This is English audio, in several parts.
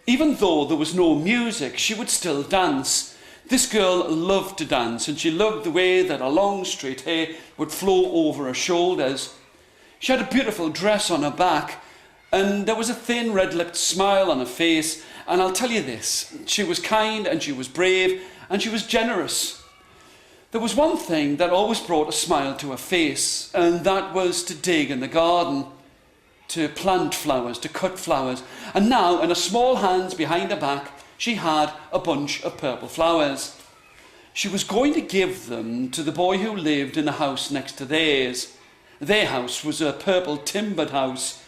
Even though there was no music, she would still dance. This girl loved to dance, and she loved the way that her long straight hair would flow over her shoulders. She had a beautiful dress on her back, and there was a thin red-lipped smile on her face. And I'll tell you this, she was kind and she was brave and she was generous. There was one thing that always brought a smile to her face, and that was to dig in the garden, to plant flowers, to cut flowers. And now, in her small hands behind her back, she had a bunch of purple flowers. She was going to give them to the boy who lived in the house next to theirs. Their house was a purple timbered house.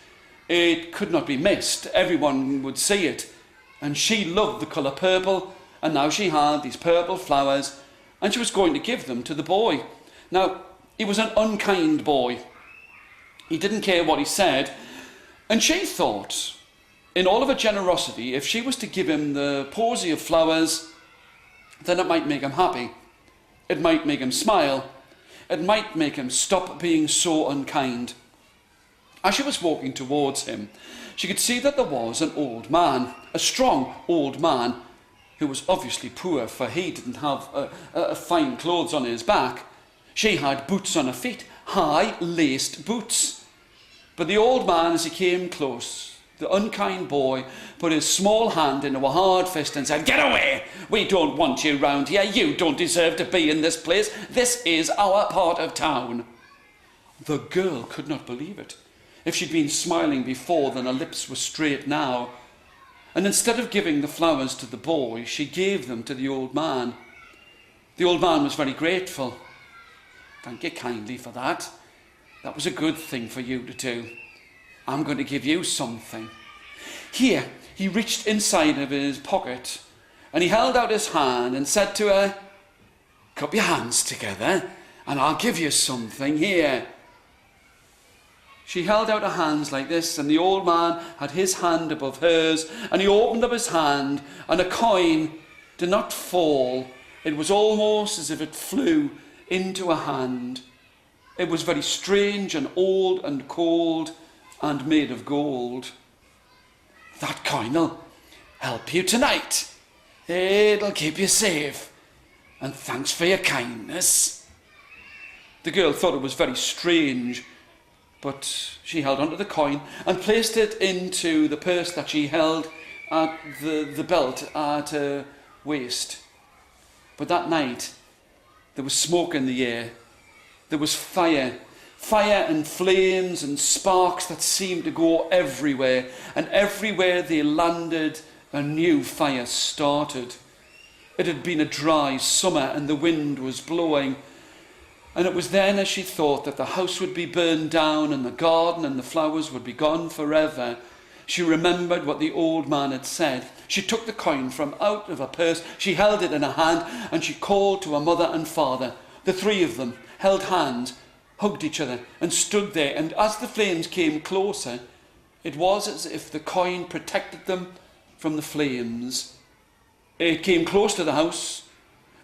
It could not be missed. Everyone would see it. And she loved the colour purple, and now she had these purple flowers, and she was going to give them to the boy. Now, he was an unkind boy. He didn't care what he said, and she thought, in all of her generosity, if she was to give him the posy of flowers, then it might make him happy. It might make him smile. It might make him stop being so unkind. As she was walking towards him, she could see that there was an old man, a strong old man, who was obviously poor, for he didn't have fine clothes on his back. She had boots on her feet, high laced boots. But the old man, as he came close, the unkind boy put his small hand into a hard fist and said, "Get away! We don't want you round here. You don't deserve to be in this place. This is our part of town." The girl could not believe it. If she'd been smiling before, then her lips were straight now. And instead of giving the flowers to the boy, she gave them to the old man. The old man was very grateful. "Thank you kindly for that. That was a good thing for you to do. I'm going to give you something." Here, he reached inside of his pocket and he held out his hand and said to her, "Cup your hands together and I'll give you something here." She held out her hands like this, and the old man had his hand above hers, and he opened up his hand, and a coin did not fall. It was almost as if it flew into her hand. It was very strange and old and cold and made of gold. "That coin'll help you tonight. It'll keep you safe. And thanks for your kindness." The girl thought it was very strange, but she held onto the coin and placed it into the purse that she held at the belt at her waist. But that night, there was smoke in the air. There was fire and flames and sparks that seemed to go everywhere. And everywhere they landed, a new fire started. It had been a dry summer and the wind was blowing. And it was then, as she thought that the house would be burned down and the garden and the flowers would be gone forever, she remembered what the old man had said. She took the coin from out of her purse, she held it in her hand, and she called to her mother and father. The three of them held hands, hugged each other, and stood there. And as the flames came closer, it was as if the coin protected them from the flames. It came close to the house,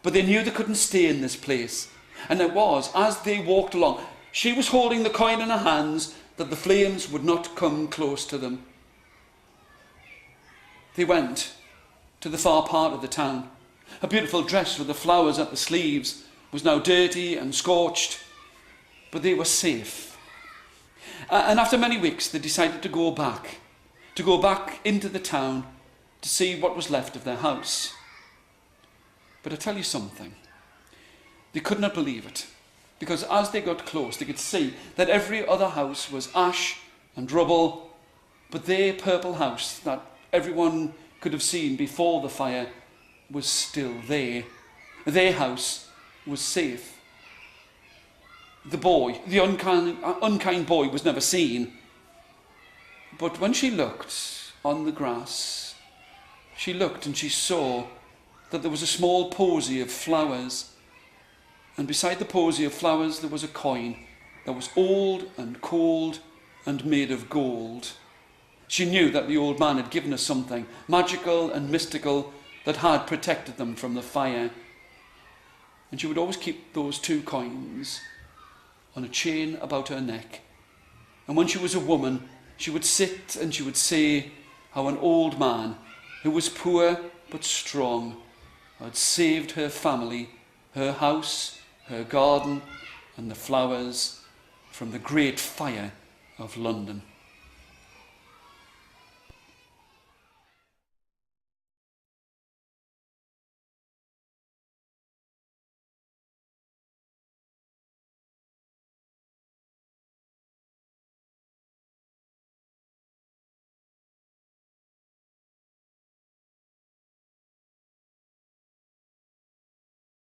but they knew they couldn't stay in this place. And it was, as they walked along, she was holding the coin in her hands, that the flames would not come close to them. They went to the far part of the town. Her beautiful dress with the flowers at the sleeves was now dirty and scorched, but they were safe. And after many weeks, they decided to go back into the town to see what was left of their house. But I tell you something. They could not believe it, because as they got close, they could see that every other house was ash and rubble, but their purple house that everyone could have seen before the fire was still there. Their house was safe. The boy, the unkind boy, was never seen. But when she looked on the grass, she looked and she saw that there was a small posy of flowers. And beside the posy of flowers there was a coin that was old and cold and made of gold. She knew that the old man had given her something magical and mystical that had protected them from the fire. And she would always keep those 2 coins on a chain about her neck. And when she was a woman, she would sit and she would say how an old man who was poor but strong had saved her family, her house, her garden and the flowers from the great fire of London.